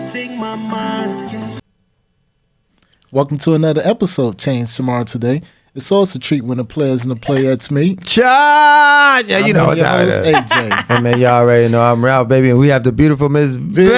take my mind. Welcome to another episode, Change Tomorrow Today. It's always a treat when the players and the playettes meet. Charge! Yeah, you know what time it is. AJ. Hey, man, y'all already know I'm Ralph, baby, and we have the beautiful Miss Vic. Go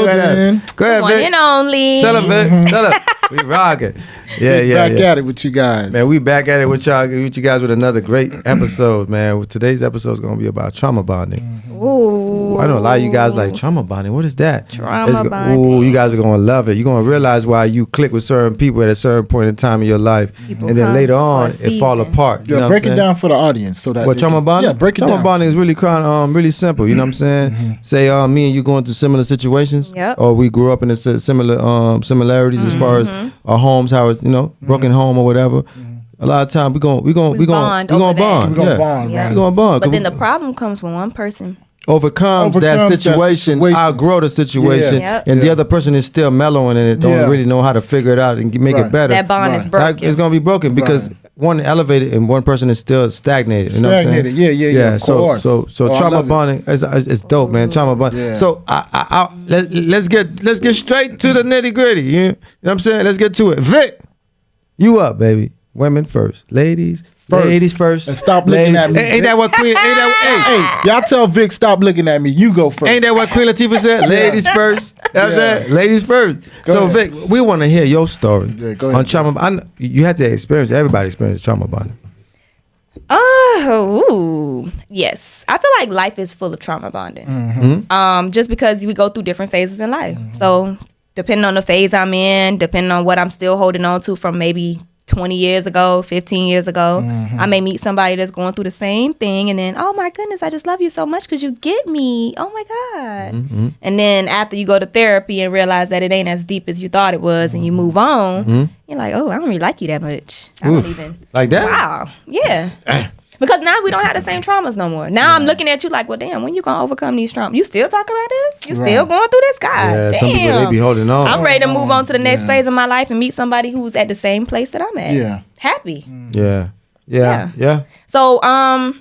ahead, One Vic. and only. Tell her, Vic. Tell her. We rocking. Back at it with you guys. Man, we back at it with y'all, with you guys with another great episode, man. Today's episode is going to be about trauma bonding. Ooh. I know a lot of you guys like trauma bonding. What is that? Trauma bonding. Ooh, you guys are going to love it. You're going to realize why you click with certain people at a certain point in time in your life. People and then later on, for a it fall season. apart. You know break what it down for the audience. So that what trauma bonding? Yeah, break it trauma down. bonding is really really simple. You know what I'm saying? Say me and you going through similar situations, Yep. or we grew up in a similar similarities as far as our homes, how it's broken home or whatever. A lot of time we gonna bond. We gonna bond, Yeah. right? We gonna bond. But then the problem comes when one person. overcomes that situation, outgrow the situation, Yeah. Yep. and the other person is still mellowing and don't really know how to figure it out and make it better. That bond is broken. It's gonna be broken because one elevated and one person is still stagnated. You know what I'm saying? Yeah. Of course. So trauma bonding is dope, man. Trauma bonding. Yeah. So let's get straight to the nitty gritty. You know what I'm saying? Let's get to it. Vic, you up, baby? Women first, ladies first. And stop looking at me. Ain't that what Queen? Hey, y'all tell Vic stop looking at me. You go first. Ain't that what Queen Latifah said? Ladies first. You know what I'm saying? Ladies first. Go ahead. Vic, we want to hear your story Go ahead. on trauma. You had to experience. Everybody experienced trauma bonding. Yes. I feel like life is full of trauma bonding. Just because we go through different phases in life. So depending on the phase I'm in, depending on what I'm still holding on to from maybe 20 years ago, 15 years ago, I may meet somebody that's going through the same thing, and then, oh my goodness, I just love you so much because you get me. Oh my God. And then after you go to therapy and realize that it ain't as deep as you thought it was, and you move on, you're like, oh, I don't really like you that much. I don't even. Like that? Wow. Yeah. Because now we don't have the same traumas no more. Now I'm looking at you like, well, damn, when you gonna overcome these traumas? You still talk about this? You still going through this? God Yeah, damn. some people they be holding on. I'm ready to move on to the next phase of my life and meet somebody who's at the same place that I'm at. Yeah. Happy. Yeah. So I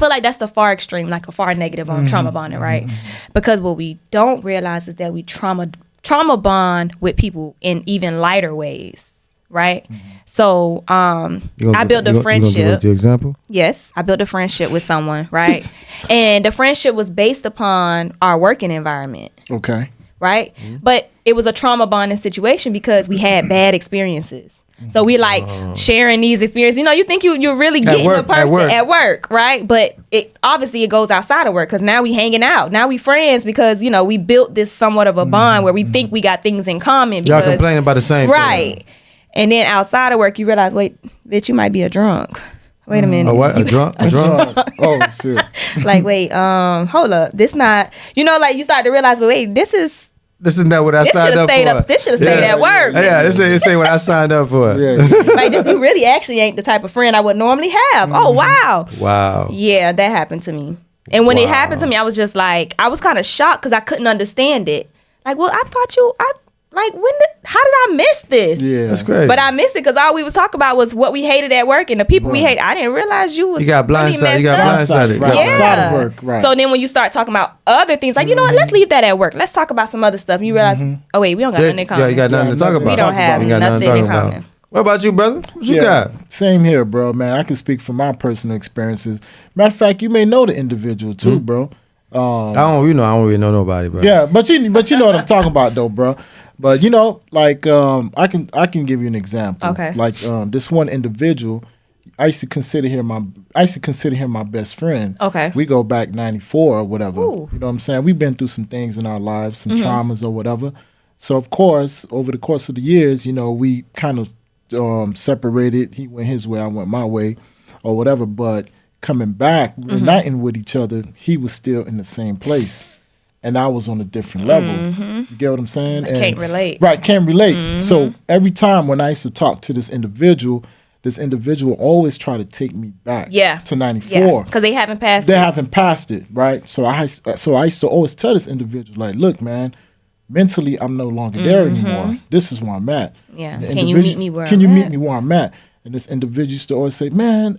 feel like that's the far extreme, like a far negative on trauma bonding, right? Because what we don't realize is that we trauma bond with people in even lighter ways, right? So I built a friendship. You gonna give us the example? Yes, I built a friendship with someone, right? And the friendship was based upon our working environment. Okay. Right? But it was a trauma bonding situation because we had bad experiences. So we like sharing these experiences. You know, you think you're really getting a person at work, right? But it obviously it goes outside of work because now we hanging out. Now we friends because, you know, we built this somewhat of a bond where we think we got things in common. Y'all complaining about the same thing. Right. And then outside of work, you realize, wait, bitch, you might be a drunk. Wait a minute. A what? A drunk? A drunk? Oh, shit. Like, wait, hold up. This not, you know, like you start to realize, but wait, this This is not what I signed up for. This should have stayed at work. Yeah, this ain't what I signed up for. Like, you really actually ain't the type of friend I would normally have. Oh, wow. Wow. Yeah, that happened to me. And when it happened to me, I was just like, I was kind of shocked because I couldn't understand it. Like, well, I thought how did I miss this? Yeah. That's crazy. But I missed it because all we was talking about was what we hated at work and the people we hated. I didn't realize you was got blindsided. You got blindsided. Right. Yeah. Outside of work. Right. So then when you start talking about other things, like, you know what, let's leave that at work. Let's talk about some other stuff. You realize, oh wait, we don't got nothing in common. Yeah, you got nothing to talk about. We don't have nothing in common. What about you, brother? What you got? Same here, bro, man. I can speak from my personal experiences. Matter of fact, you may know the individual too, bro. I don't really know nobody, bro. Yeah, but you know what I'm talking about though, bro. But you know, like I can give you an example. Okay. Like this one individual, I used to consider him my best friend. Okay. We go back 94 or whatever. Ooh. You know what I'm saying? We've been through some things in our lives, some traumas or whatever. So of course, over the course of the years, you know, we kind of separated. He went his way, I went my way, or whatever. But coming back, reuniting with each other, he was still in the same place. And I was on a different level. You get what I'm saying? Can't relate. Right, can't relate. So every time when I used to talk to this individual always try to take me back to 94. Because they haven't passed They haven't passed it, right? So I used to always tell this individual, like, look, man, mentally I'm no longer there anymore. This is where I'm at. Yeah. The Can you meet me where Can you meet me where I'm at? And this individual used to always say, man,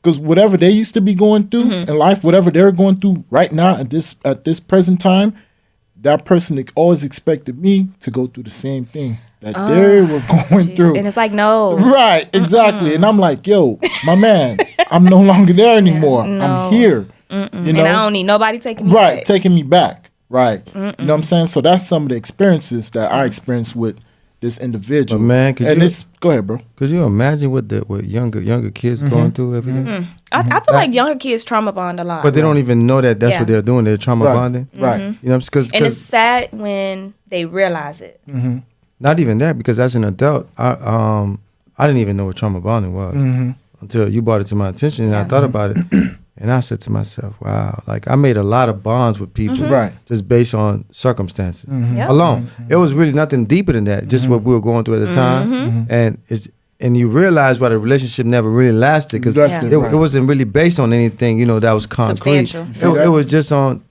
because whatever they used to be going through in life, whatever they're going through right now at this present time, that person always expected me to go through the same thing that they were going through. And it's like, no. Right, exactly. And I'm like, yo, my man, I'm no longer there anymore. No. I'm here. You know? And I don't need nobody taking me right, back. taking me back. Right. You know what I'm saying? So that's some of the experiences that I experienced with this individual. But man, go ahead, bro. Could you imagine what younger kids going through every day? I feel like younger kids trauma bond a lot. But they don't even know that that's Yeah. what they're doing. They're trauma Right. bonding. Right. You know, because and it's sad when they realize it. not even that, because as an adult, I didn't even know what trauma bonding was until you brought it to my attention, and I thought about it, and I said to myself, "Wow!" Like I made a lot of bonds with people, Right. just based on circumstances Yep. alone. It was really nothing deeper than that, just what we were going through at the time, and you realize why the relationship never really lasted, because Lasted, it, right. it wasn't really based on anything, that was concrete. Substantial. It was just on.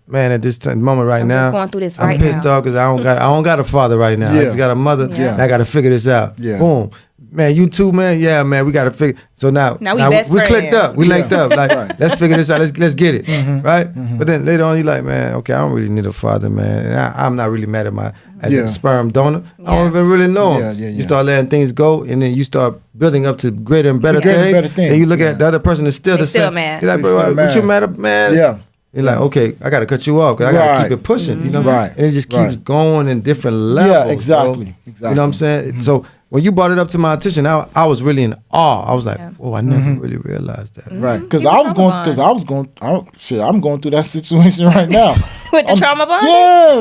Man, at this moment right I'm now, just going through this I'm right pissed now. off because I don't got a father right now. I Yeah. just got a mother, Yeah. and I got to figure this out. Yeah. Boom, man, you too, man. Yeah, man, we got to figure. So now Now we best we clicked friends. up, we linked up. Like, Right. let's figure this out. Let's get it, right? But then later on, you like, man, okay, I don't really need a father, man. And I'm not really mad at Yeah. the sperm donor. I Yeah. don't even really know him. Yeah. You start letting things go, and then you start building up to greater and better, Greater and things, better things, and you look yeah. at the other person is still They the still same. mad. You're like, They bro, still what you mad. mad at, man? Yeah. You're like, okay, I got to cut you off because I got to Right. keep it pushing, Right. And it just keeps Right. going in different levels. Yeah, exactly. bro. Exactly. You know what I'm saying? So when you brought it up to my attention, I was really in awe. I was like, oh, I never really realized that. Right, because People I was trauma going, I'm going through that situation right now. With the trauma bond?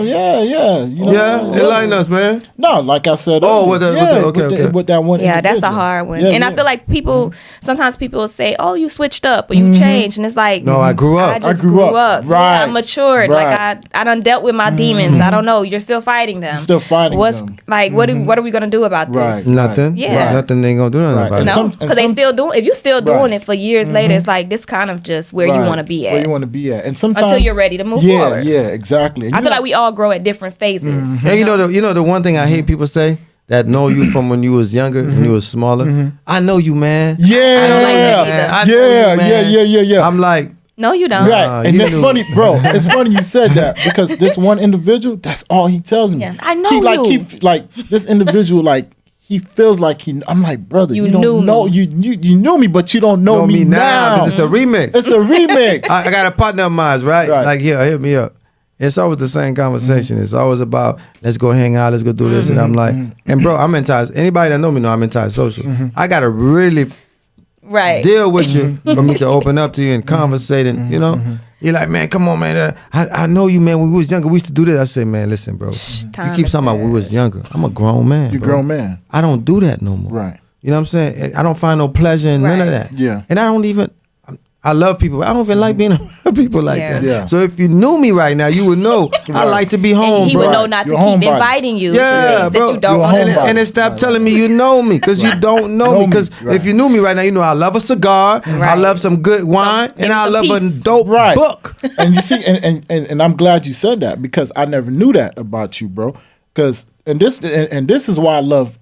Yeah. You know, Yeah, enlighten us, man. No, like I said. Oh, earlier, okay. with that one. Yeah, that's a individual. hard one. Yeah, and I yeah. feel like people, sometimes people say, oh, you switched up or you changed. And it's like, No, I grew up. I just I grew grew up. up. Right. Yeah, I matured. Right. Like I done dealt with my demons. I don't know. You're still fighting them. Still fighting What's them. like, what are we going to do about this? Right. Nothing. Yeah. Nothing ain't going to do nothing Right. about And it. No, some- and because they some- still doing. If you're still doing Right. it for years later, it's like this kind of just where you Right. want to be Where at you want to be at, and sometimes until you're ready to move yeah, forward. Yeah, exactly. And I you feel know- like we all grow at different phases. And you know the one thing I hate people say that know you from when you was younger, when you was smaller. I know you, man. Yeah, I don't like that either. I know you, man. yeah. I'm like, No, you don't. Right, and you it's knew. funny, bro. It's funny you said that because this one individual, that's all he tells me. Yeah, I know he, like, you. He, like this individual, like he feels like he. I'm like, brother, You you don't knew know me. you knew me, but you don't know me now. 'cause it's a remix. It's a remix. I got a partner of mine, right? Right. Like, here, hit me up. It's always the same conversation. It's always about, let's go hang out, let's go do this. And I'm like, and bro, I'm anybody that know me know I'm anti-social. I got to really Right. deal with you for me to open up to you and conversate. And, you're like, man, come on, man. I know you, man. When we was younger, we used to do this. I say, man, listen, bro. Time You keep to talking about we was younger. I'm a grown man. You bro. grown man, I don't do that no more. right? You know what I'm saying? I don't find no pleasure in none of Right. that. Yeah. And I don't even, I love people. I don't even like being around people like Yeah. that. Yeah. So if you knew me right now, you would know I like to be home, And he bro. would know not to You're keep homebody. inviting you Yeah, to things bro. that you don't You're want to homebody. do. And then stop telling me you know me, because you don't know Know me. me, Because right. if you knew me right now, you know I love a cigar, I Right. love some good wine, and I some love a peace. dope Right. book. And you see, and I'm glad you said that because I never knew that about you, bro. Because and this is why I love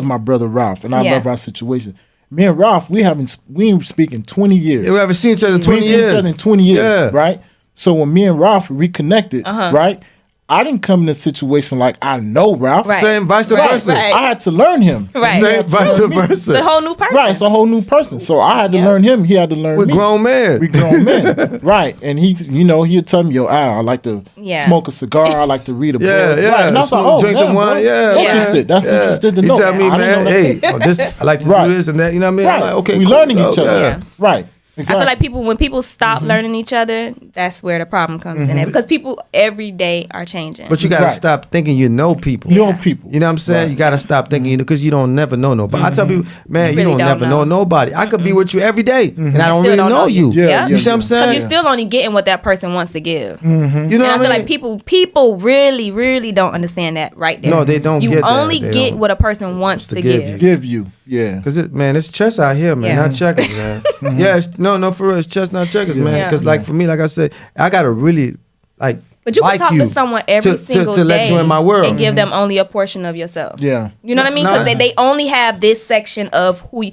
my brother Ralph, and I Yeah. love our situation. Me and Ralph, we ain't speaking 20 years. We haven't seen each other in We 20 ain't seen years. each other in 20 years, Yeah. right? So when me and Ralph reconnected, right? I didn't come in a situation like I know Ralph. Right. Same vice Right, versa. right. I had to learn him. Right. He Same had to vice learn me. It's a versa. whole new person. Right, it's a whole new person. So I had to learn him. He had to learn We're me. grown men. We grown men, right? And he'll tell me, yo, Al, I like to Yeah. smoke a cigar. I like to read a book. Yeah, yeah. Right. And I was like, oh, drink damn, some wine. bro. Yeah, Interested. That's yeah. interested to He know. tell me, I didn't man, know hey, that. this, I like to Right. do this and that. You know what I mean? Right. I'm like, okay, we cool. learning each Oh, other. yeah. Right. I feel Exactly. like when people stop learning each other, that's where the problem comes in. Because people every day are changing. But you got to Right. stop thinking you know people. You know people. You know what I'm saying? Right. You got to stop thinking because you don't never know nobody. I tell people, man, you Really don't don't never know know. nobody. I could be with you every day and I don't Still really don't know know you. you. Yeah, You see what I'm yeah. saying? Because you're still only getting what that person wants to give. you know And what I I feel mean? like people really, really don't understand that right there. No, they don't You get that. only They get don't. what a person wants to give give. you. Give you. Yeah. Cause it's chess out here, man, Yeah. not checkers, man. Yeah, no, for real, it's chess, not checkers, man. Yeah. Cause like for me, like I said, I gotta really like. But you like can talk to someone every single to day let you in my world. and give them only a portion of yourself. Yeah. You know what I mean? Because they only have this section of who you.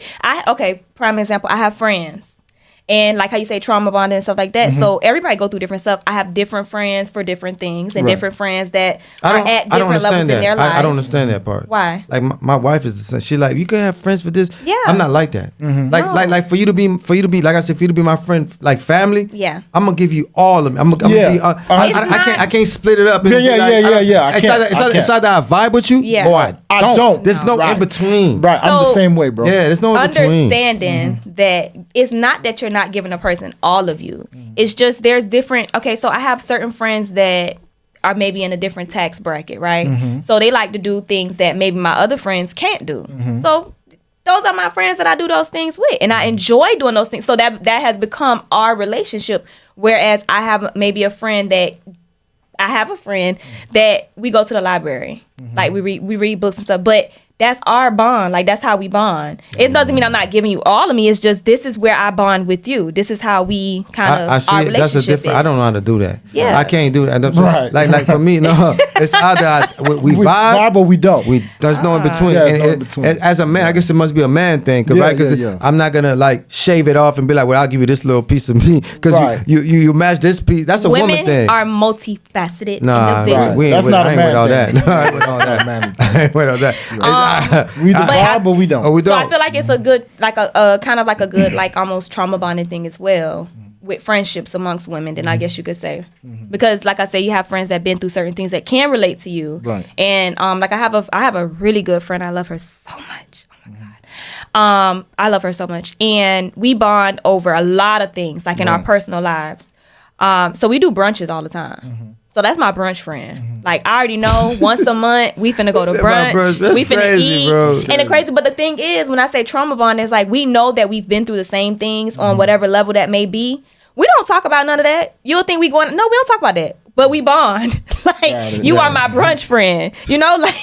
Prime example, I have friends. and like how you say trauma bonding and stuff like that. So everybody go through different stuff. I have different friends for different things, and different friends that are at different levels in their life. I don't understand that part. Why? Like my wife is the same. She like, you can have friends for this. Yeah. I'm not like that. Like for you to be like I said, for you to be my friend, like family. Yeah. I'm gonna give you all of them. I'm gonna be. I can't split it up. Yeah. It's either I vibe with you, Yeah. or I don't. There's no in between. Right. I'm the So, same way, bro. Yeah, there's no in between. Understanding that it's not that you're not giving a person all of you. It's just there's different. Okay, so I have certain friends that are maybe in a different tax bracket, right? So they like to do things that maybe my other friends can't do. So those are my friends that I do those things with, and I enjoy doing those things. So that has become our relationship. Whereas I have maybe a friend that we go to the library, like we read books and stuff, but that's our bond. Like, that's how we bond. It doesn't mean I'm not giving you all of me. It's just, this is where I bond with you. This is how we kind of, I see our it. relationship That's a different. is. I don't know how to do that. Yeah. I can't do that. Right. Like for me, no. It's either we vibe, or we don't. there's no in between. Yeah, And no in between. As a man, I guess it must be a man thing, Yeah, right? Because yeah. I'm not gonna like shave it off and be like, well, I'll give you this little piece of me because Right. you match this piece. That's a woman Women thing. are multifaceted Nah, individuals. Right. we ain't That's with, not I a ain't with man all thing. that. I ain't with all That's not a that. man I ain't with all that. We But vibe, but we don't. Oh, we So don't. I feel like it's a good, like a kind of like a good, like almost trauma bonding thing as well with friendships amongst women. Then I guess you could say, because like I say, you have friends that been through certain things that can relate to you. Right. And like I have a really good friend. I love her so much. Oh my God. I love her so much, and we bond over a lot of things, like in our personal lives. So we do brunches all the time. So that's my brunch friend. Like, I already know once a month we finna go to That's my brunch. brunch. That's We finna crazy, eat. bro. And the crazy, but the thing is, when I say trauma bond, it's like we know that we've been through the same things on whatever level that may be. We don't talk about none of that. You'll think we going, no, we don't talk about that. But we bond. Like, you are my brunch friend. You know, like,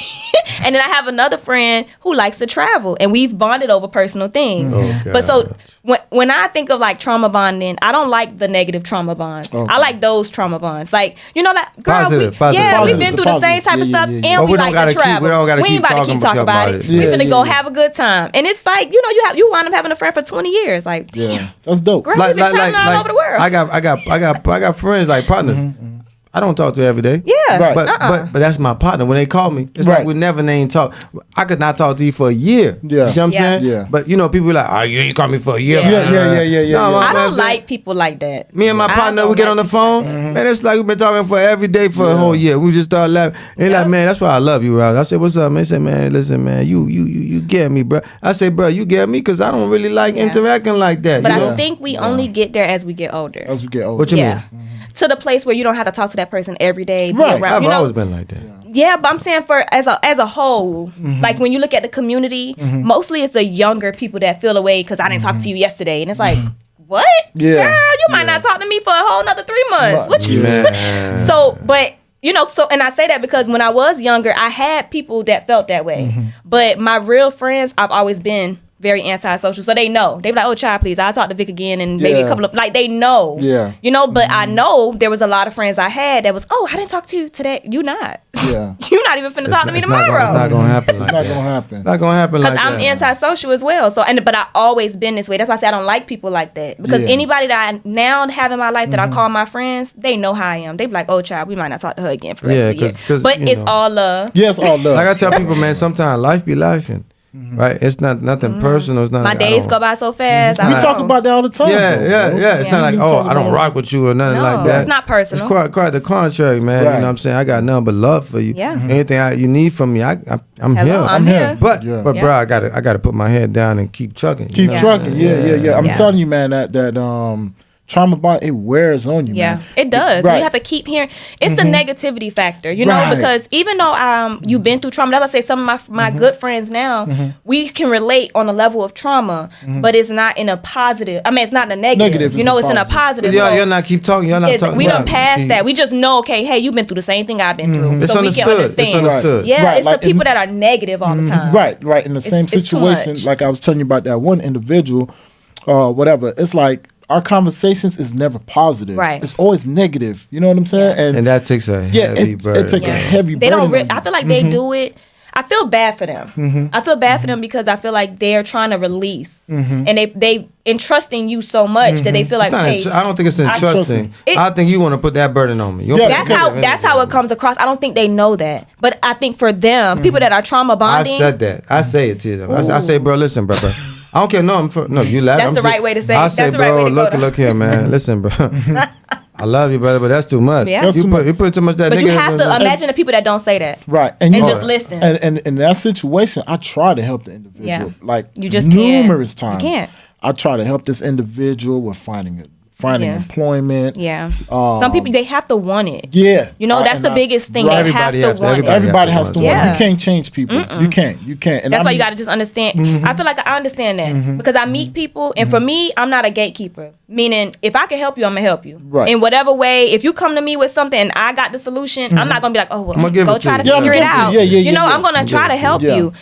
and then I have another friend who likes to travel, and we've bonded over personal things. Oh, But so gosh. when I think of like trauma bonding, I don't like the negative trauma bonds. Okay. I like those trauma bonds. Like, you know, like, girl, Positive. we've Positive. been through The the same positive. type of Yeah, stuff, yeah, and yeah. But we we don't like gotta to keep- travel. we don't gotta ain't keep about to talking keep talking about it. about it. We Yeah, finna yeah, go yeah. have a good time, and it's like, you know, you wind up having a friend for 20 years. Like, damn, Yeah. That's dope. girl, you've been traveling all over the world. I got friends like partners. I don't talk to every day. Yeah, Right. But that's my partner. When they call me, it's Right. like we never name talk. I could not talk to you for a year. Yeah. You see what I'm Yeah. saying? Yeah. But you know, people be like, oh, you ain't call me for a year. Yeah. Yeah. No, I man, don't I'm saying- like people like that. Me and my I partner, don't we get like on the people phone. like that. Man, it's like we've been talking for every day for a whole year. We just start laughing. And like, man, that's why I love you, Ralph. I said, what's up, man? He said, man, listen, man, you get me, bro. I said, bro, you get me because I don't really like Yeah. interacting like that. But you know? I think we only get there as we get older. As we get older. What you Yeah. mean? To the place where you don't have to talk to that person every day. Be Right. around, I've you know? always been like that. Yeah, but I'm saying for as a whole, like when you look at the community, mostly it's the younger people that feel away because I didn't talk to you yesterday, and it's like, what? Yeah. Girl, you might not talk to me for a whole another 3 months. What you? Man. So, but you know, so and I say that because when I was younger, I had people that felt that way, but my real friends, I've always been very antisocial, so they know. They be like, "Oh, child, please, I'll talk to Vic again," and maybe a Yeah. couple of like they know. Yeah. You know, but I know there was a lot of friends I had that was, "Oh, I didn't talk to you today. You not. Yeah. You not even finna talk to me It's not tomorrow." gonna happen like It's not that. gonna happen. It's not gonna happen like Because that. I'm antisocial as well. So, but I always been this way. That's why I say I don't like people like that. Because Yeah. anybody that I now have in my life that I call my friends, they know how I am. They be like, "Oh, child, we might not talk to her again for the rest of the year." 'cause, But you it's know. all love. Yes, all love. Like I tell people, man, sometimes life be life, and right? It's not nothing personal. It's not. My like, I days don't- go by so fast. I we don't talk know. about that all the time. Yeah, though, yeah, bro. yeah. It's Yeah. not like, We oh, talk I don't about- rock with you or nothing No, like that. it's not personal. It's quite the contrary, man. Right. You know what I'm saying? I got nothing but love for you. Yeah. Anything you need from me, I'm Hello, here. I'm here. But Yeah. but Yeah. bro, I gotta put my head down and keep trucking. you Keep know? trucking. Yeah. I'm Yeah. telling you, man, that trauma bond, it wears on you, Yeah, man. it does. Right. You have to keep hearing. It's the negativity factor, you know, Right. because even though you've been through trauma, that's why I say some of my good friends now, we can relate on a level of trauma, but it's not in a positive. I mean, it's not in a negative. Negative, You it's know, a it's in a positive. positive. Y'all, So y'all not keep talking. Y'all not talking. we done about it. past that. We just know, okay, hey, you've been through the same thing I've been through, It's so we understood. can understand. It's understood. Yeah, Right, it's like the people in- that are negative all the time. Right. In the same it's too situation, much. like I was telling you about that one individual, whatever. It's like our conversations is never positive. Right. It's always negative. You know what I'm saying? And that takes a yeah, heavy burden. it take a Yeah. heavy They burden. don't. on you. I feel like they do it. I feel bad for them. I feel bad for them because I feel like they're trying to release, and they entrusting you so much that they feel like, hey, I don't think it's entrusting. I think you want to put that burden on me. That's how it comes across. I don't think they know that, but I think for them, people that are trauma bonding, I said that. I say it to them. I say, bro, listen, bro. I don't care. No, you laugh. That's the right way to say it. I say, bro, look here, man. Listen, bro. I love you, brother, but that's too much. Yeah. You put too much that. But you have to imagine the people that don't say that, right? And just listen. And in that situation, I try to help the individual, like you just numerous times. You can't. I try to help this individual with finding employment. Yeah. Some people, they have to want it. Yeah. You know, that's the biggest thing. They have to want it. Everybody has to want it. Yeah. You can't change people. You can't. And that's why you got to just understand. I feel like I understand that because I meet people, and for me, I'm not a gatekeeper. Meaning, if I can help you, I'm going to help you. Right. In whatever way, if you come to me with something and I got the solution, I'm not going to be like, oh, well, go try to figure it out. I'm going to try to help you.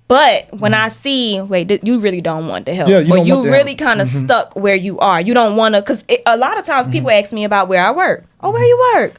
But when I see, wait, you really don't want the help, or you really kind of stuck where you are. You don't want to, because a lot of times people ask me about where I work. Oh, where you work?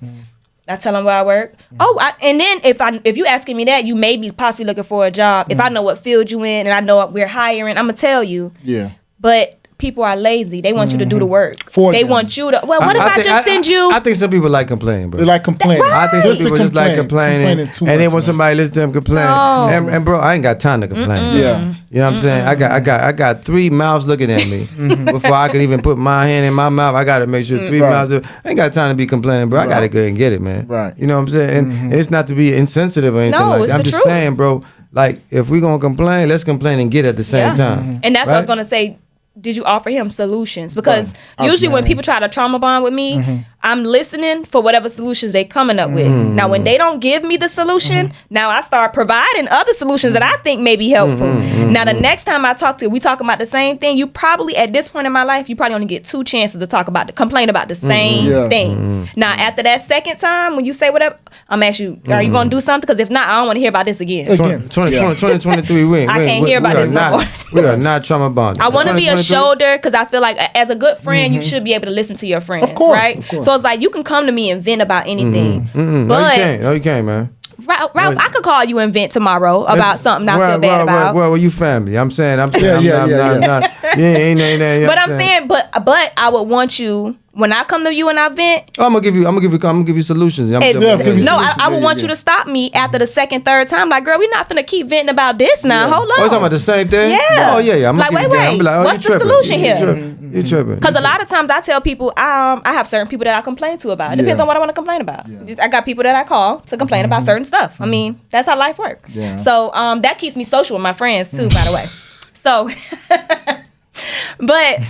I tell them where I work. And then if you asking me that, you may be possibly looking for a job. If I know what field you in and I know we're hiring, I'm gonna tell you. Yeah. But people are lazy. They want you to do the work. They want you to. Well, what if I just send you? I think some people like complaining, bro. They like complaining. I think some people just like complaining, and then when somebody listens to them complain, and bro, I ain't got time to complain. Yeah, you know what I'm saying? I got 3 mouths looking at me before I could even put my hand in my mouth. I got to make sure 3 mouths. I ain't got time to be complaining, bro. I got to go and get it, man. Right. You know what I'm saying? And it's not to be insensitive or anything like that. I'm just saying, bro. Like if we gonna complain, let's complain and get it at the same time. And that's what I was gonna say. Did you offer him solutions? Because usually when people try to trauma bond with me, I'm listening for whatever solutions they coming up with. Now, when they don't give me the solution, now I start providing other solutions that I think may be helpful. Now, the next time I talk to you, we talking about the same thing. You probably, at this point in my life, you probably only get 2 chances to complain about the same thing. Now, after that second time, when you say whatever, I'm asking you, are you going to do something? Because if not, I don't want to hear about this again. 2023, we can't hear about this no more. We are not trauma bonded. I want to be a shoulder because I feel like as a good friend, you should be able to listen to your friends, of course, right? Of course. So it's like you can come to me and vent about anything. But no, you can't, man. Ralph, I could call you and vent tomorrow about something I feel bad about. Well, you family. I'm saying, I'm not. But I'm saying, but I would want you. When I come to you and I vent, I'm gonna give you solutions. I would want you to stop me after the second, third time. Like, girl, we're not finna keep venting about this now. Hold on. Oh, talking about the same thing? Yeah. Oh yeah. I'm like, wait. What's the solution here? You tripping? Because a lot of times I tell people, I have certain people that I complain to about. It depends on what I want to complain about. I got people that I call to complain about certain stuff. I mean, that's how life works. Yeah. So that keeps me social with my friends too, by the way. So. But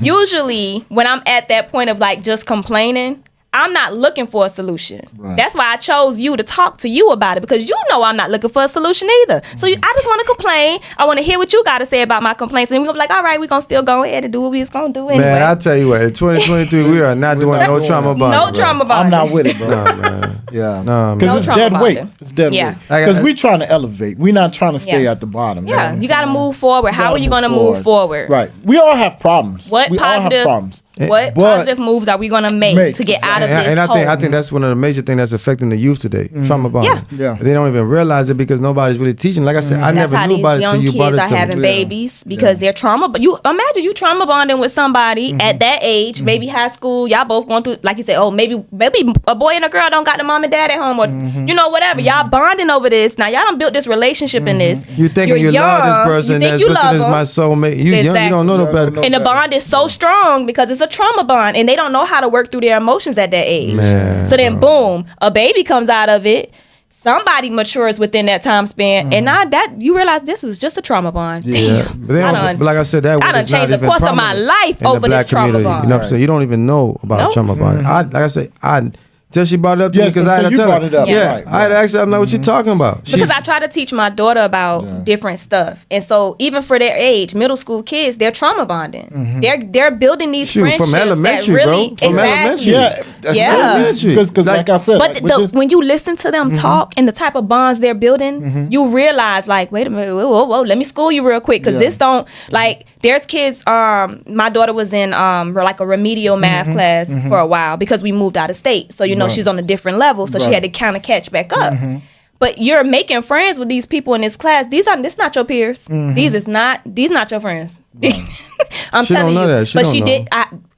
usually when I'm at that point of like just complaining, I'm not looking for a solution. Right. That's why I chose you to talk to you about it, because you know I'm not looking for a solution either. So I just want to complain. I want to hear what you got to say about my complaints. And we're going to be like, all right, we're going to still go ahead and do what we was going to do anyway. Man, I'll tell you what, in 2023, we are not doing no trauma bonding. No trauma bonding. I'm not with it, bro. No, man. Yeah. No, because it's dead weight. It's dead weight. Yeah. Because we're trying to elevate. We're not trying to stay at the bottom. Yeah, you got to move forward. How are you going to move forward? Right. We all have problems. What positive moves are we going to make to get out of this hole? I think that's one of the major things that's affecting the youth today. Trauma bonding. Yeah. They don't even realize it because nobody's really teaching. Like I said, I never knew about it until you brought it to me. Young kids are having babies because they're trauma. But you imagine you trauma bonding with somebody at that age, maybe high school. Y'all both going through, like you said, maybe a boy and a girl don't got the mom and dad at home, or whatever. Y'all bonding over this. Now y'all done built this relationship in this. You thinking you love this person? This person is my soulmate. You young, you don't know no better. And the bond is so strong because it's a trauma bond, and they don't know how to work through their emotions at that age. Man, so then, boom, a baby comes out of it. Somebody matures within that time span, and now that you realize this was just a trauma bond. Yeah, but like I said, that I done changed the course of my life over this trauma bond. You know what I'm saying? You don't even know about trauma bond. Like I said, till she brought it up to me, because I had to tell her. I had to ask her, I'm like, what you talking about? Because I try to teach my daughter about different stuff. And so even for their age, middle school kids, they're trauma bonding. They're building these friendships from elementary, that really, bro. From elementary. That's because like I said. But when you listen to them talk and the type of bonds they're building, you realize like, wait a minute, whoa, let me school you real quick. Because this don't, like, there's kids, my daughter was in like a remedial math class for a while because we moved out of state. So, she's on a different level, so she had to kind of catch back up. but you're making friends with these people in this class. This not your peers. These not your friends. I'm She telling don't you. know that. She But don't she know. did.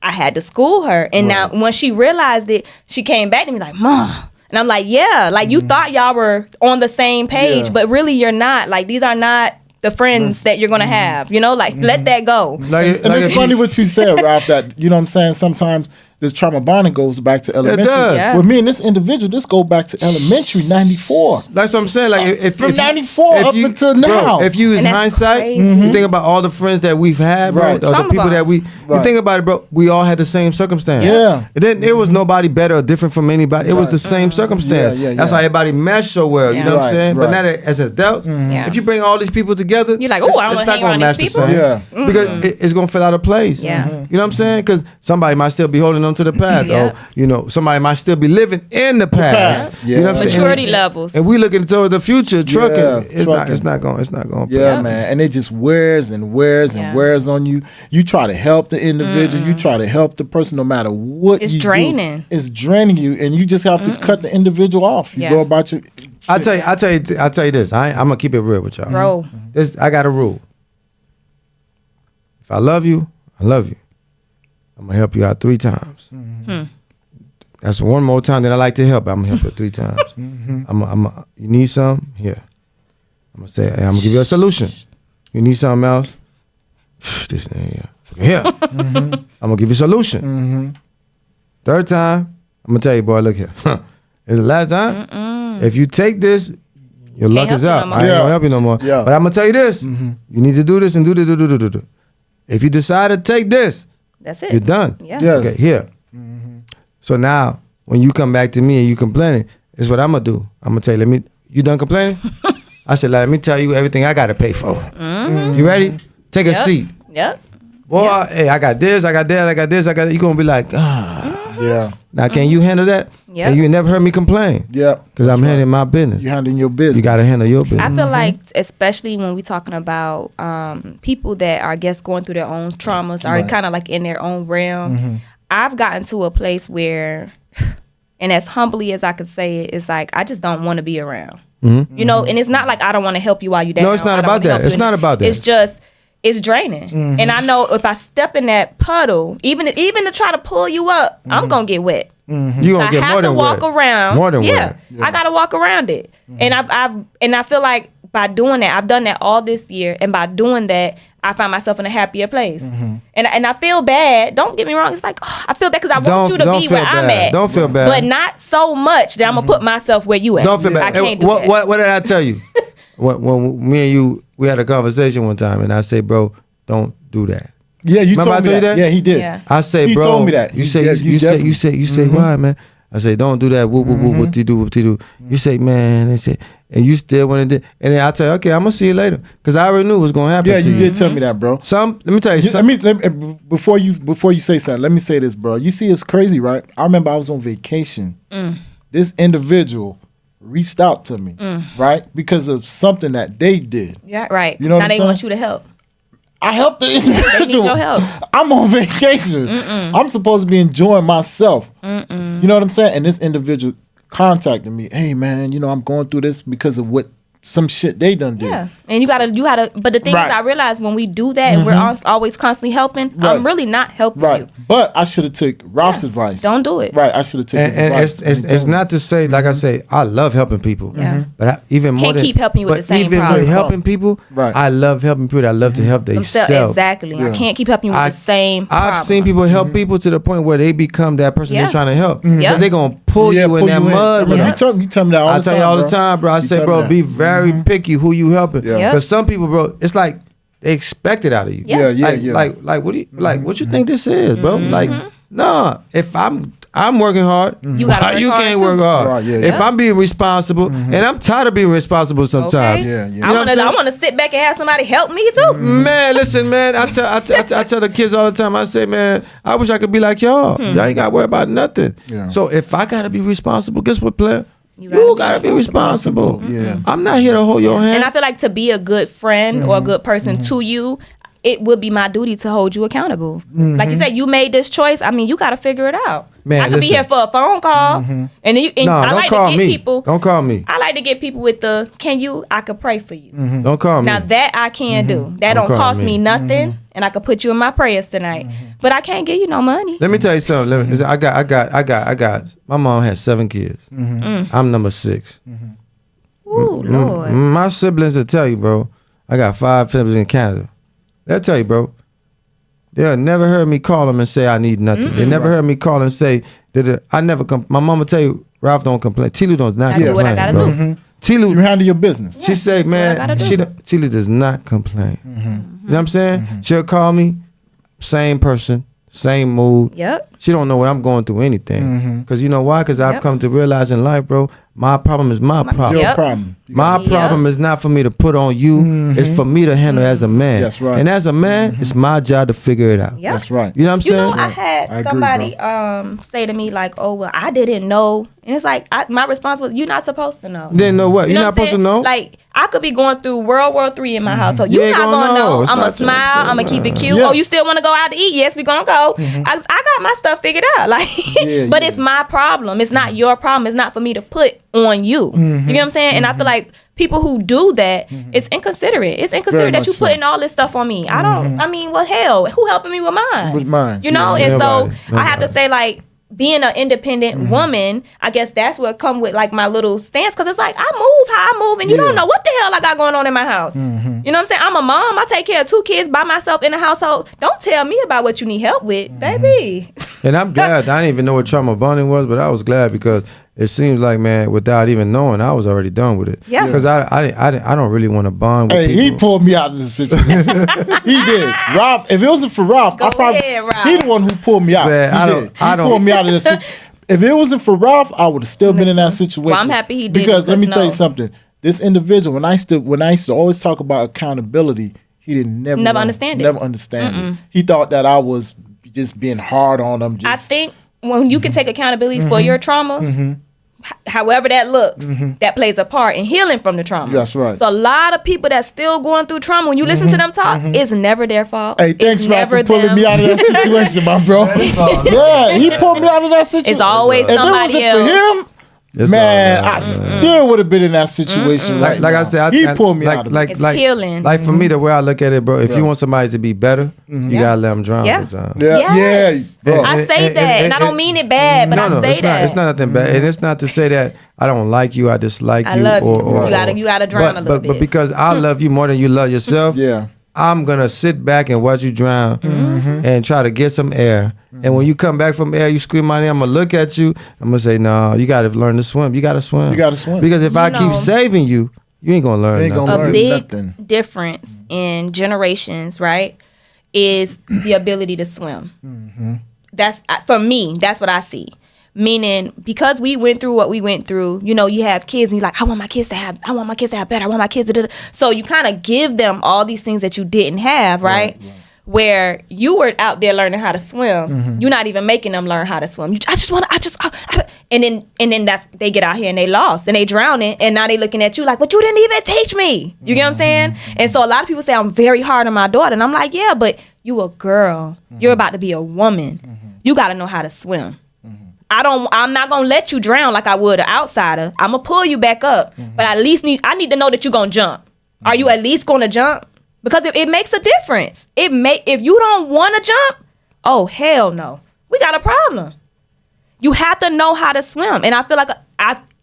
I had to school her, and now when she realized it, she came back to me like, Mom. And I'm like, yeah, like you thought y'all were on the same page, Yeah. but really you're not. Like these are not the friends that you're gonna have. You know, like let that go. Like, And it's if funny you- what you said, Ralph, that, you know what I'm saying, sometimes this trauma bonding goes back to elementary. does. Yeah. With me and this individual, this go back to elementary, 94. That's what I'm saying. Like if From if you- 94 if up you- until bro, now. if you use And that's hindsight, crazy. you think about all the friends that we've had, bro, Right. or the Trauma people that bonds. you Right. think about it, bro. We all had the same circumstance. Yeah. It was nobody better or different from anybody. It was the same circumstance. Yeah, yeah, That's yeah. why everybody meshed so well. You Yeah. know what I'm Right, saying? But right. now that as adults, Yeah. if you bring all these people together, You're like, "Ooh, I wanna hang around match these the people." same. Yeah. Because it's gonna fill out a place. Yeah. You know what I'm saying? Because somebody might still be holding on to the past, Yeah. or you know, somebody might still be living in the past. past. You know what I'm Yeah. saying? Maturity levels. And we looking towards the future, trucking. Yeah, It's not. trucking. It's not going. Yeah, man. And it just wears and wears and Yeah. wears on you. You try to help the individual. You try to help the person no matter what It's you do. draining. It's draining you. And you just have to cut the individual off. You Yeah. go about your... I tell you this. I'm gonna keep it real with y'all. Bro. I got a rule. If I love you, I love you. I'm gonna help you out 3 times. That's one more time that I like to help. I'm gonna help you 3 times. You need some? Here. I'm gonna say, hey, I'm gonna give you a solution. You need something else? This nigga here. Here. I'm gonna give you a solution. 3rd time, I'm gonna tell you, boy, look here. It's the last time. If you take this, your luck help is you out. no more. I ain't Yeah. gonna help you no more. Yeah. But I'm gonna tell you this. You need to do this and do this. If you decide to take this, That's it. you're done. Yeah. Yeah. Okay, here. So now, when you come back to me and you complaining, it's what I'm gonna do. I'm gonna tell you, you done complaining? I said, let me tell you everything I gotta pay for. You ready? Take a seat. Yep. Boy, hey, I got this, I got that, I got this, I got that. You gonna be like, ah. Yeah. Now, can you handle that? Yep. And you never heard me complain. Yeah. Because I'm handling my business. You handling your business. You gotta handle your business. I feel like, especially when we're talking about people that are, I guess, going through their own traumas, are Right. kind of like in their own realm. I've gotten to a place where, and as humbly as I could say it, it's like I just don't want to be around. You know, and it's not like I don't want to help you while you're down. No, it's not I don't about wanna that. help you It's in not it. about that. It's just, it's draining. And I know if I step in that puddle, even to try to pull you up, I'm gonna get wet. You gonna I get have more to than walk wet. around. More than yeah, wet. I gotta walk around it. And I feel like by doing that, I've done that all this year, and by doing that, I find myself in a happier place. And I feel bad. Don't get me wrong. It's like I feel bad because I want you to be where I'm at. Don't feel bad. But not so much that I'm gonna put myself where you at. Don't feel bad. I can't do that. What did I tell you? when me and you, we had a conversation one time, and I say, bro, don't do that. Yeah, you Remember I told me told you that. that? Yeah, he did. Yeah. I say, He bro, told me that. You He say, def- you definitely- say, why, man? I say, don't do that. What you do? You say, man, they say, and you still want to do. And then I tell you, okay, I'm gonna see you later, because I already knew what was gonna happen. Yeah, to you did tell me that, bro. Let me tell you Let something. me before you say something. Let me say this, bro. You see, it's crazy, right? I remember I was on vacation. This individual reached out to me, right, because of something that they did. Yeah, right. You know what now I'm they saying? want you to help. I helped the They individual. need your help. I'm on vacation. I'm supposed to be enjoying myself. You know what I'm saying? And this individual contacted me. Hey, man, you know, I'm going through this because of what some shit they done did. Yeah, and you gotta. But the thing Right. is, I realize when we do that, and we're always constantly helping. Right. I'm really not helping Right. you. But I should have took Ralph's Yeah. advice. Don't do it. Right. I should have taken his And advice. it's not to say, like I say, I love helping people. Yeah. But even more Can't than keep helping you with but the same even problem. with helping people, Right. I love helping people. I love to help themselves. Exactly. Yeah. I can't keep helping you with the same problem. I've seen people help people to the point where they become that person Yeah. they're trying to help. Yeah. Because they're going to pull Yeah, you in that mud. I mean, with you them. tell me that all I the tell time. you all the bro. time, bro. I You say, tell bro, me that. be very picky who you helping. Yeah. Yep. Because some people, bro, it's like they expect it out of you. Yeah, yeah, like, yeah. Like what do you like? What you think this is, bro? Like, nah. If I'm working hard, You gotta why work you hard can't too. work hard. Right, yeah, If yeah. I'm being responsible, and I'm tired of being responsible sometimes. Okay. Yeah, yeah. You know what I'm I saying? want to sit back and have somebody help me too. Man, listen, man. I tell the kids all the time. I say, man, I wish I could be like y'all. Y'all ain't got to worry about nothing. Yeah. So if I gotta be responsible, guess what, player? You You gotta gotta be be responsible. Yeah. I'm not here to hold your hand. And I feel like to be a good friend or a good person to you, it would be my duty to hold you accountable. Like you said, you made this choice. I mean, you got to figure it out. Man, I could be listen. here for a phone call, and I don't like call to get me. people. Don't call me. I like to get people with the I could pray for you. Don't call me. Now that I can do. That Don't don't call cost me. me nothing, and I could put you in my prayers tonight. But I can't give you no money. Let me tell you something. Listen, I got. My mom had 7 kids. I'm number 6. Ooh, Lord. My siblings will tell you, bro. I got 5 siblings in Canada. They'll tell you, bro. They'll never heard me call them and say I need nothing. They never heard me call and say that I never my mama tell you, Ralph don't complain. Tilu does not I do complain, what I gotta bro. do. Tilu, You handle your business. she say, man, gotta do. Tilu does not complain. You know what I'm saying? She'll call me, same person, same mood. Yep. She don't know what I'm going through anything. Because you know why? Because I've Yep. come to realize in life, bro, my problem is my It's problem. your Yep. problem. You My Yep. problem is not for me to put on you. It's for me to handle as a man. That's right. And as a man, it's my job to figure it out. Yep. That's right. You know what I'm You saying? know, I had I agree, somebody say to me like, "Oh well, I didn't know," and it's like my response was, "You're not supposed to know." Didn't know what? You You're know not what I'm supposed to saying? know. Like I could be going through World War III in my household. You You're ain't not gonna gonna know. know. It's I'm not gonna smile. I'm gonna keep it cute. Yeah. Oh, you still want to go out to eat? Yes, we gonna go. I got my stuff figured out. Like, Yeah, but yeah. it's my problem. It's not your problem. It's not for me to put on you. You know what I'm saying? And I feel like people who do that, it's inconsiderate. It's inconsiderate that much you so. putting all this stuff on me. I don't. I mean, well, hell, who helping me with mine? With mine, You know. yeah. And so Nobody. I have to say like. Being an independent woman, I guess that's what come with like my little stance, because it's like I move how I move, and you Yeah. don't know what the hell I got going on in my house. You know what I'm saying? I'm a mom. I take care of 2 kids by myself in the household. Don't tell me about what you need help with, baby. And I'm glad. I didn't even know what trauma bonding was, but I was glad because it seems like, man, without even knowing, I was already done with it. Yeah. Because I don't really want to bond with Hey, people. he pulled me out of the situation. He did. Ralph, if it wasn't for Ralph, Go ahead, Ralph. he the one who pulled me out. Man, He I did. don't- I He don't- pulled me out of the situation. If it wasn't for Ralph, I would have still been in that situation. Well, I'm happy he did, Because let me because tell you no. something. This individual, when I used to always talk about accountability, he didn't never understand it. Never understand it. He thought that I was just being hard on him. Just I think when you can take accountability for your trauma, however that looks, that plays a part in healing from the trauma. That's right. So a lot of people that's still going through trauma, when you listen to them talk, it's never their fault. Hey, thanks, it's Ralph, never for pulling them. me out of that situation, my bro. Yeah, he pulled me out of that situation. It's always If it somebody wasn't else. for him, It's man, all I right. still would have been in that situation. Like I said, he pulled me out of it. It's healing. Like for me, the way I look at it, bro, if you want somebody to be better, you gotta let them drown Yeah. sometimes. Yeah, Yes. bro. I say that, and I don't mean it bad, but I say it's that. Not, it's not nothing bad, and it's not to say that I don't like you, I dislike I you, love you. or You gotta drown but, a little but bit. because I love you more than you love yourself, Yeah. I'm gonna sit back and watch you drown and try to get some air. And when you come back from air, you scream my name. I'm gonna look at you. I'm gonna say, "No, you gotta learn to swim. You gotta swim. You gotta swim. Because if I know. keep saving you, you ain't gonna learn You ain't nothing. gonna A learn big nothing. difference in generations, right, is the ability to swim. That's for me. That's what I see. Meaning, because we went through what we went through, you know, you have kids and you're like, I want my kids to have better. I want my kids to do. So you kind of give them all these things that you didn't have, right? Where you were out there learning how to swim, you're not even making them learn how to swim. And then that's they get out here and they lost and they drowning, and now they looking at you like, but you didn't even teach me. You get what I'm saying? And so a lot of people say I'm very hard on my daughter, and I'm like, yeah, but you a girl. You're about to be a woman. You got to know how to swim. I'm not gonna let you drown like I would an outsider. I'm gonna pull you back up, but at least I need to know that you're gonna jump. Are you at least gonna jump? Because it makes a difference. If you don't want to jump, oh hell no, we got a problem. You have to know how to swim, and I feel like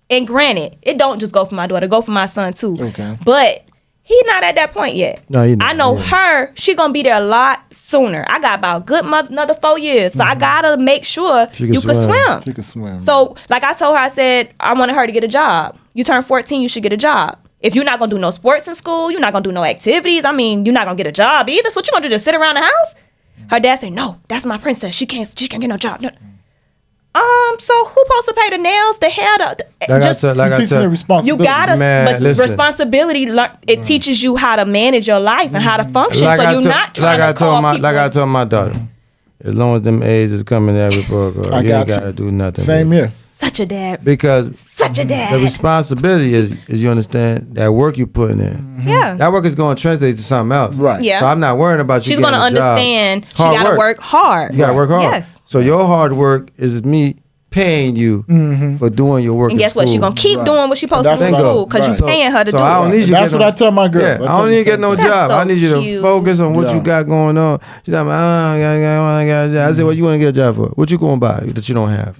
and granted, it don't just go for my daughter, go for my son too. Okay. But he's not at that point yet. No, he not, I know yeah. her. She gonna be there a lot sooner. I got about a good another 4 years, so I gotta make sure She can you can swim. swim. She can swim. So, like I told her, I said I wanted her to get a job. You turn 14, you should get a job. If you're not gonna do no sports in school, you're not gonna do no activities. I mean, you're not gonna get a job either. So what you gonna do? Just sit around the house? Her dad said, "No, that's my princess. She can't get no job." No. So who supposed to pay the nails, the hair, teaching her you responsibility. gotta, Man, but listen. responsibility. It teaches you how to manage your life and how to function. Like so I you're to- not trying to call people. like I told my daughter, as long as them A's is coming every report, I you got ain't you. gotta do nothing. Same baby. here. Such a dad. Because such a dad. The responsibility is you understand that work you putting in. Yeah. That work is going to translate to something else. Right. Yeah. So I'm not worrying about you. She's going to getting a job. understand she Hard got to work hard. You got to work hard. Yes. So your hard work is me paying you for doing your work. And guess what? She's going to keep doing what she's supposed to do in school because you're paying her to do it. I don't need you. That's what I tell my girls. Yeah, I don't need to get no job. so I need you to cute. focus on what you got going on. She's like, I said, what you want to get a job for? What you going to buy that you don't have?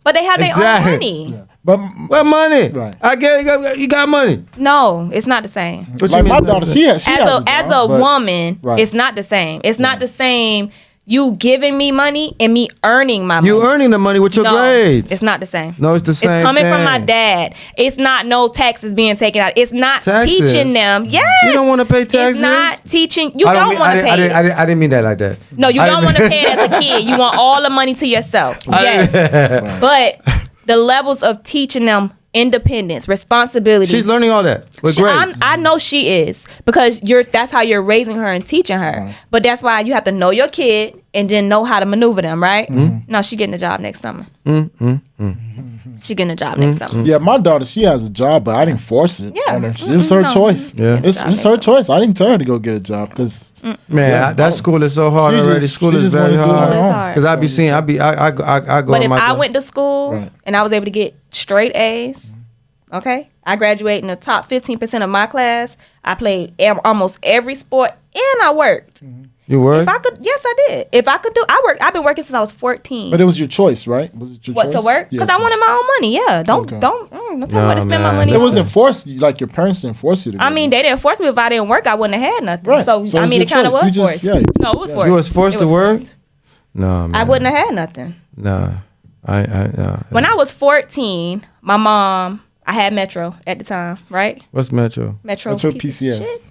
But they have their Exactly. own money. Yeah. But What money? Right. I get you got money. No, it's not the same. What you like mean my it's not daughter, the she same? has As a job, but- woman, Right. it's not the same. It's not the same. You giving me money and me earning my money. You earning the money with your No, grades. it's not the same. No, it's the same It's coming from thing. my dad. It's not no taxes being taken out. It's not Taxes? teaching them. Yes. You don't want to pay taxes? It's not teaching. You I don't mean- want to I pay it. didn't mean that like that. No, you I don't didn't- want to pay it as a kid. You want all the money to yourself. Yes. But the levels of teaching them independence, responsibility. She's learning all that with grades. I know she is because that's how you're raising her and teaching her. Right. But that's why you have to know your kid and then know how to maneuver them, right? No, she getting a job next summer. She getting a job next summer. Yeah, my daughter, she has a job, but I didn't force it Yeah. on her. It was her No. choice. Yeah. It's her choice. I didn't tell her to go get a job because Man, that school is so hard She already. just- School she is just very wanna do it hard. on her own. hard. Because I be seeing, I go. But on if my I went to school Right. and I was able to get straight A's, okay, I graduate in the top 15% of my class. I played almost every sport and I worked. you work. If I could, yes, I did. If I could do, I've been working since I was 14. but it was your choice, right? Was it your What, choice? to work? Because I wanted my own money. Yeah, don't Okay. don't tell me where to spend my man. money. It on. wasn't forced. Like your parents didn't force you to. I go. mean, they didn't force me. If I didn't work, I wouldn't have had nothing. Right. So, So I it's mean, your it kind of choice. was You just- forced. yeah, you No, it was just- forced. You was forced It to work? forced. No, man. I wouldn't have had nothing. Nah, no. When I was 14, my mom, I had Metro at the time, right? What's Metro? Metro Metro piece of PCS. shit.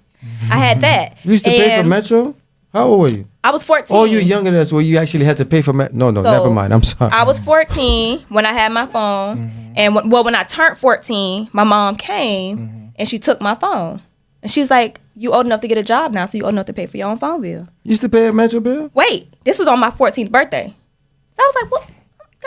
I had that. You used to pay for And Metro? How old were you? I was 14. Oh, you younger than us where you actually had to pay for Metro? No, So, never mind. I'm sorry. I was 14 when I had my phone. And when I turned 14, my mom came and she took my phone. And she's like, you old enough to get a job now, so you old enough to pay for your own phone bill. You used to pay a Metro bill? Wait, this was on my 14th birthday. So I was like, what?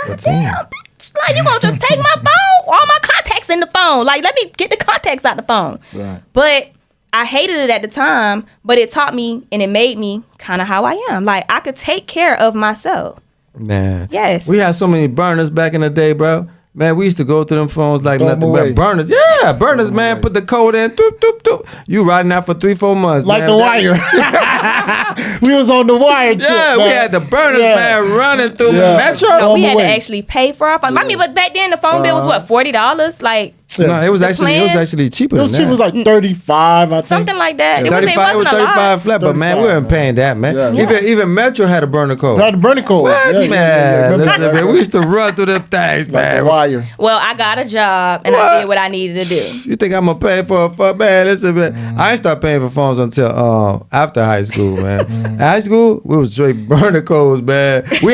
God damn, bitch. Like, you gonna just take my phone? All my contacts in the phone. Like, let me get the contacts out the phone. Right. But I hated it at the time, but it taught me and it made me kind of how I am. Like, I could take care of myself. Man. Yes. We had so many burners back in the day, bro. Man, we used to go through them phones like Throw 'em nothing away. but burners. Yeah, burners, man. away. Put the code in. Doop, doop, doop. You riding out for 3-4 months. Like man. the That- wire. We was on the wire. Too, Yeah, we had the burners, Yeah. man, running through Yeah. Metro. No, Throw we 'em had away. to actually pay for our phone. I mean, but back then the phone bill was what, $40? Like No, it was The actually plan? cheaper It was than cheap. It was that. like 35, I think. something like that. It 35, it was wasn't a lot. 35 flat, but man, we 35, weren't paying that, man. Yeah. Even Metro had a burner code. Had the burner code. What, Yeah, man? Remember Listen, that? man, we used to run through them things, Like the man. wire. Well, I got a job and What? I did what I needed to do. You think I'm gonna pay for a phone, man? Listen, man. I ain't start paying for phones until after high school, man. High school, we was straight burner codes, man. We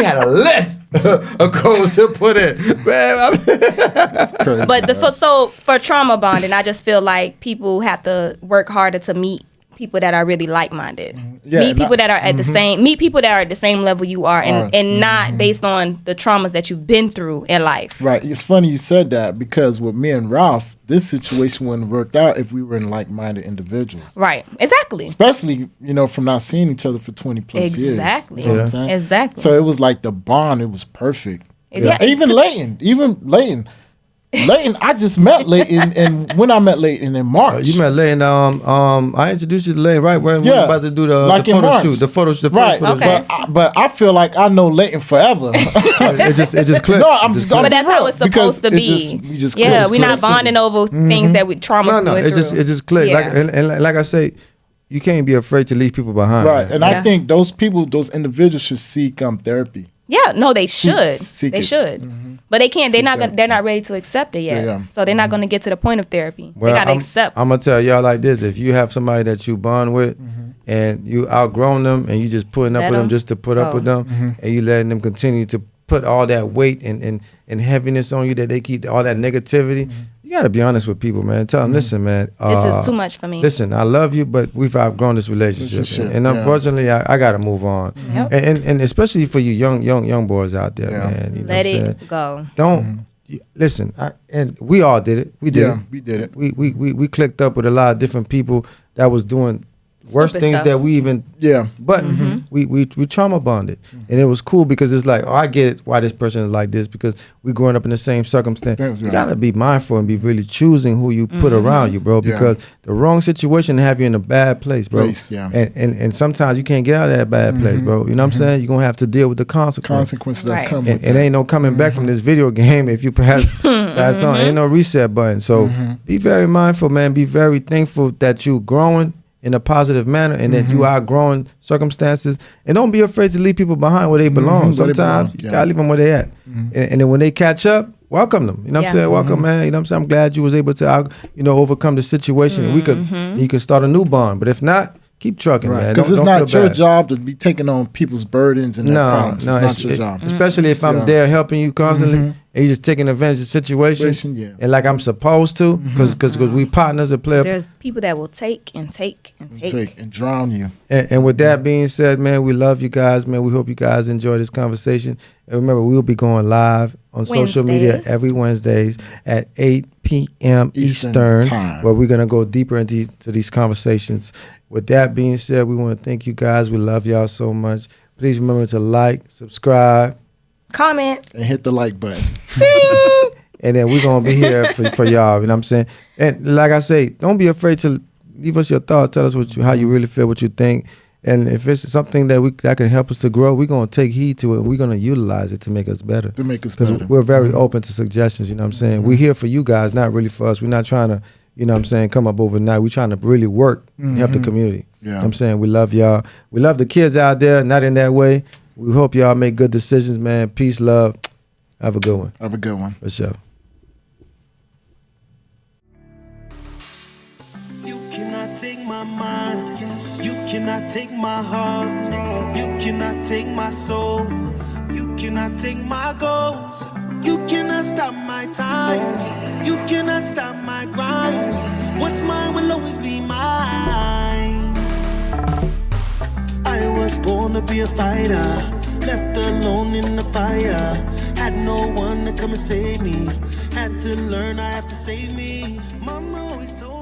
had a list of codes to put in, man. Crazy. But for trauma bonding, I just feel like people have to work harder to meet people that are really like-minded. Yeah, Meet people that are at the same. Meet people that are at the same level you are, and Right. not based on the traumas that you've been through in life. Right. It's funny you said that because with me and Ralph, this situation wouldn't have worked out if we were in like-minded individuals. Right. Exactly. Especially, from not seeing each other for 20 plus years. Exactly. You know what I'm saying? Exactly. So it was like the bond, it was perfect. Yeah. Even Leighton, I just met Leighton, and when I met Leighton in March. You met Lane. I introduced you to Lane right when we were Yeah. about to do the Like in photo March. shoot, the first Right, photo Okay. shoot. but I feel like I know Leighton forever. It just clicked. No, I'm It just- clicked. But that's how it's Because supposed to it be. just- we just yeah, clicked. we're not Clicked. bonding over things that we traumas No, we went it just through. clicked. Yeah. And like I say, you can't be afraid to leave people behind. Right, man. and Yeah. I think those individuals should seek therapy. Yeah, no, they should. seek They it. should. But they can't. They're Seek not. that. They're not ready to accept it yet. Yeah. So they're not going to get to the point of therapy. Well, they got to accept. I'm gonna tell y'all like this: if you have somebody that you bond with, and you outgrown them, and you just putting up Let with them them just to put up go. with them, and you letting them continue to put all that weight and heaviness on you that they keep all that negativity, You got to be honest with people, man. Tell them, listen, man. This is too much for me. Listen, I love you, but we've outgrown this relationship, and unfortunately, I got to move on. Yep. And especially for you young boys out there, man. You know Let what I'm it saying? go. Don't listen. And we all did it. We did it. We did it. We clicked up with a lot of different people that was doing worse Stupid things stuff. that we even but we trauma bonded, and it was cool because it's like, oh, I get it why this person is like this, because we growing up in the same circumstance. That's You right. gotta be mindful and be really choosing who you put around you, bro, because the wrong situation have you in a bad place, bro. And sometimes you can't get out of that bad place, bro. You know what I'm saying? You're gonna have to deal with the consequences That Right. come and with ain't no coming back from this video game if you pass on. Ain't no reset button. So be very mindful, man. Be very thankful that you growing in a positive manner and that you are growing circumstances. And don't be afraid to leave people behind where they belong. Where they Sometimes belong, you gotta leave them where they at. And then when they catch up, welcome them. You know what I'm saying? Welcome, man. You know what I'm saying? I'm glad you was able to overcome the situation. And you could start a new bond. But if not, keep trucking, man. Because it's Don't not feel your bad. job to be taking on people's burdens and their problems. It's not your job. Especially if I'm there helping you constantly, and you just taking advantage of the situation, and like I'm supposed to, because we partners and play. There's people that will take and take and take. And drown you. And with that being said, man, we love you guys, man. We hope you guys enjoy this conversation. And remember, we'll be going live on social media every Wednesdays at 8 p.m. Eastern time, where we're going to go deeper into these conversations. With that being said, we want to thank you guys. We love y'all so much. Please remember to like, subscribe, comment, and hit the like button. and then we're going to be here for y'all. You know what I'm saying? And like I say, don't be afraid to leave us your thoughts. Tell us how you really feel, what you think. And if it's something that can help us to grow, we're going to take heed to it. And we're going to utilize it to make us better. Because we're very open to suggestions. You know what I'm saying? We're here for you guys, not really for us. We're not trying to, you know what I'm saying, come up overnight. We're trying to really work and help the community. You know what I'm saying? We love y'all. We love the kids out there, not in that way. We hope y'all make good decisions, man. Peace, love. Have a good one. Have a good one. For sure. You cannot take my mind. You cannot take my heart. You cannot take my soul. You cannot take my goals. You cannot stop my time. You cannot stop my grind. What's mine will always be mine. I was born to be a fighter, left alone in the fire. Had no one to come and save me. Had to learn I have to save me. Mama always told me